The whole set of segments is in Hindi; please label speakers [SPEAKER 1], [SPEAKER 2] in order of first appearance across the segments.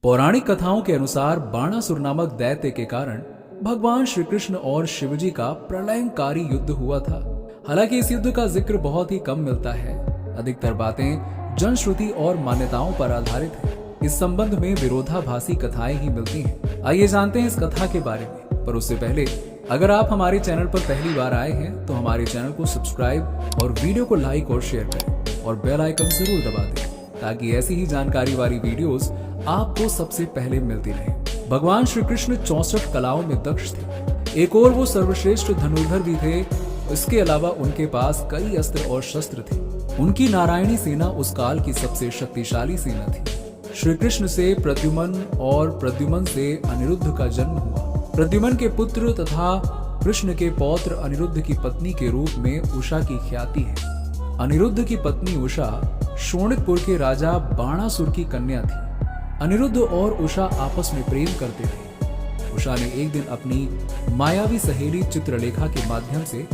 [SPEAKER 1] पौराणिक कथाओं के अनुसार बाणासुर नामक दैत्य के कारण भगवान श्री कृष्ण और शिवजी का प्रलयंकारी युद्ध हुआ था। हालांकि इस युद्ध का जिक्र बहुत ही कम मिलता है। अधिकतर बातें जनश्रुति और मान्यताओं पर आधारित है। इस संबंध में विरोधाभासी कथाएं ही मिलती हैं। आइए जानते हैं इस कथा के बारे में। पर उससे पहले अगर आप हमारे चैनल पर पहली बार आए हैं तो हमारे चैनल को सब्सक्राइब और वीडियो को लाइक और शेयर करें और बेल आइकन जरूर दबा दें ताकि ऐसी ही जानकारी वाली वीडियोस आपको सबसे पहले मिलती रहे। भगवान श्री कृष्ण 64 कलाओं में दक्ष थे। एक और वो सर्वश्रेष्ठ धनुर्धर भी थे। इसके अलावा उनके पास कई अस्त्र और शस्त्र थे। उनकी नारायणी सेना उस काल की सबसे शक्तिशाली सेना थी। श्री कृष्ण से प्रद्युम्न और प्रद्युम्न से अनिरुद्ध का जन्म हुआ। प्रद्युम्न के पुत्र तथा कृष्ण के पौत्र अनिरुद्ध की पत्नी के रूप में उषा की ख्याति है। अनिरुद्ध की पत्नी उषा शोणितपुर के राजा बाणासुर की कन्या थी। अनिरुद्ध और उषा आपस में प्रेम करते थे। उषा ने एक दिन अपनी मायावी सहेली चित्रलेखा के माध्यम से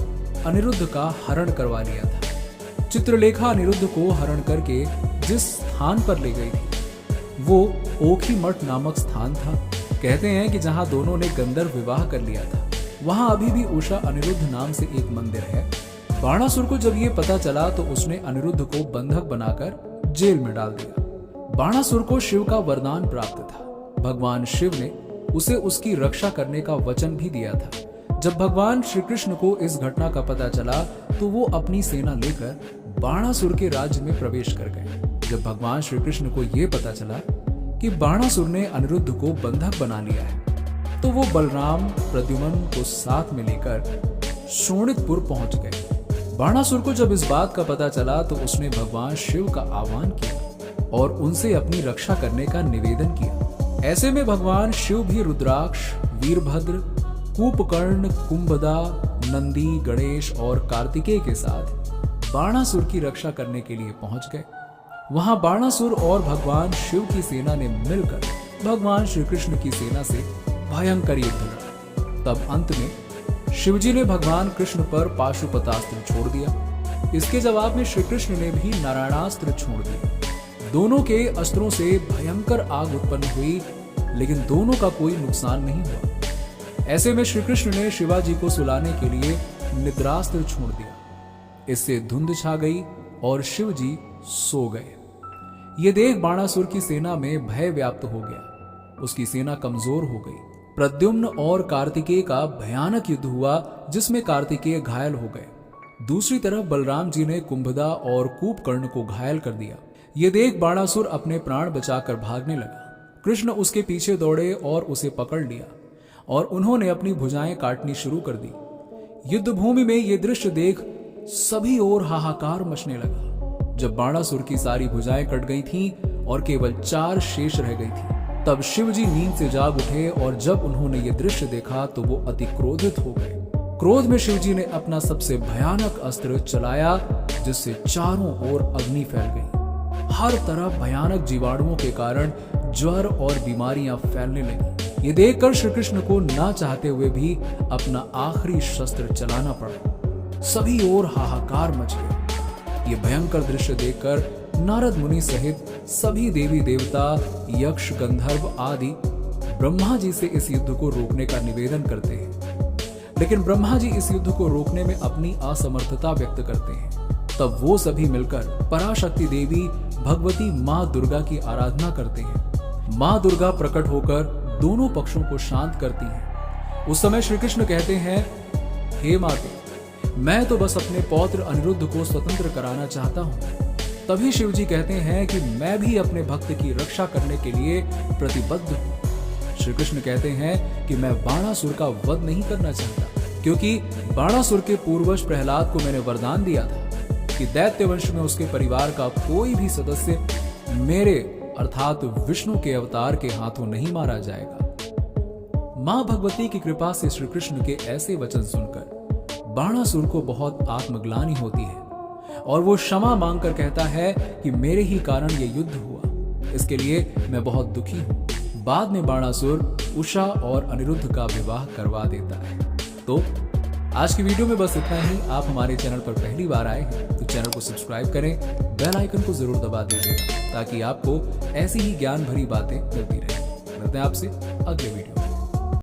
[SPEAKER 1] अनिरुद्ध का हरण करवा लिया था। चित्रलेखा अनिरुद्ध को हरण करके जिस स्थान पर ले गई थी वो ओखी मठ नामक स्थान था। कहते हैं कि जहां दोनों ने गंधर्व विवाह कर लिया था वहां अभी भी उषा अनिरुद्ध नाम से एक मंदिर है। बाणासुर को जब ये पता चला तो उसने अनिरुद्ध को बंधक बनाकर जेल में डाल दिया। बाणासुर को शिव का वरदान प्राप्त था। भगवान शिव ने उसे उसकी रक्षा करने का वचन भी दिया था। जब भगवान श्री कृष्ण को इस घटना का पता चला तो वो अपनी सेना लेकर बाणासुर के राज्य में प्रवेश कर गए। जब भगवान श्री कृष्ण को ये पता चला कि बाणासुर ने अनिरुद्ध को बंधक बना लिया है तो वो बलराम प्रद्युम्न को साथ में लेकर शोणितपुर पहुंच गए। बाणासुर को जब इस बात का पता चला तो उसने भगवान शिव का आह्वान किया और उनसे अपनी रक्षा करने का निवेदन किया। ऐसे में भगवान शिव भी रुद्राक्ष, वीरभद्र, कूपकर्ण, कुंभदा, नंदी, गणेश और कार्तिकेय के साथ बाणासुर की रक्षा करने के लिए पहुंच गए। वहां बाणासुर और भगवान शिव की सेना ने मिलकर भगवान श्री कृष्ण की सेना से भयंकर युद्ध लड़ा। तब अंत में शिवजी ने भगवान कृष्ण पर पाशुपतास्त्र छोड़ दिया। इसके जवाब में श्री कृष्ण ने भी नारायणास्त्र छोड़ दिया। दोनों के अस्त्रों से भयंकर आग उत्पन्न हुई लेकिन दोनों का कोई नुकसान नहीं हुआ। ऐसे में श्री कृष्ण ने शिवाजी को सुलाने के लिए निद्रास्त्र छोड़ दिया। इससे धुंध छा गई और शिवजी सो गए। ये देख बाणासुर की सेना में भय व्याप्त हो गया। उसकी सेना कमजोर हो गई। प्रद्युम्न और कार्तिकेय का भयानक युद्ध हुआ जिसमें कार्तिकेय घायल हो गए। दूसरी तरफ बलराम जी ने कुंभदा और कूपकर्ण को घायल कर दिया। ये देख बाणासुर अपने प्राण बचाकर भागने लगा। कृष्ण उसके पीछे दौड़े और उसे पकड़ लिया और उन्होंने अपनी भुजाएं काटनी शुरू कर दी। युद्ध भूमि में ये दृश्य देख सभी ओर हाहाकार मचने लगा। जब बाणासुर की सारी भुजाएं कट गई थीं और केवल 4 शेष रह गई थी तब शिवजी नींद से जाग उठे और जब उन्होंने ये दृश्य देखा तो वो अति क्रोधित हो गए। क्रोध में शिवजी ने अपना सबसे भयानक अस्त्र चलाया जिससे चारों ओर अग्नि फैल गई। हर तरफ भयानक जीवाणुओं के कारण ज्वर और बीमारियां फैलने लगी। ये देखकर श्री कृष्ण को ना चाहते हुए भी अपना आखिरी शस्त्र चलाना पड़ा। सभी ओर हाहाकार मच गया। ये भयंकर दृश्य देखकर नारद मुनि सहित सभी देवी देवता, यक्ष, गंधर्व आदि ब्रह्मा जी से इस युद्ध को रोकने का निवेदन करते हैं। लेकिन ब्रह्मा जी इस युद्ध को रोकने में अपनी असमर्थता व्यक्त करते हैं। तब वो सभी मिलकर पराशक्ति देवी भगवती माँ दुर्गा की आराधना करते हैं। माँ दुर्गा प्रकट होकर दोनों पक्षों को शांत करती हैं। उस समय श्री कृष्ण कहते हैं, हे माते, मैं तो बस अपने पौत्र अनिरुद्ध को स्वतंत्र कराना चाहता हूँ। तभी शिवजी कहते हैं कि मैं भी अपने भक्त की रक्षा करने के लिए प्रतिबद्ध हूँ। श्री कृष्ण कहते हैं कि मैं बाणासुर का वध नहीं करना चाहता क्योंकि बाणासुर के पूर्वज प्रहलाद को मैंने वरदान दिया था कि दैत्य वंश में उसके परिवार का कोई भी सदस्य मेरे अर्थात विष्णु के अवतार के हाथों नहीं मारा जाएगा। मां भगवती की कृपा से श्री कृष्ण के ऐसे वचन सुनकर बाणासुर को बहुत आत्मग्लानि होती है और वो क्षमा मांगकर कहता है कि मेरे ही कारण ये युद्ध हुआ, इसके लिए मैं बहुत दुखी हूं। बाद में बाणासुर उषा और अनिरुद्ध का विवाह करवा देता है। तो आज की वीडियो में बस इतना ही। आप हमारे चैनल पर पहली बार आए हैं तो चैनल को सब्सक्राइब करें, बेल आइकन को जरूर दबा दीजिएगा ताकि आपको ऐसी ही ज्ञान भरी बातें मिलती रहें। मिलते हैं आपसे अगले वीडियो में।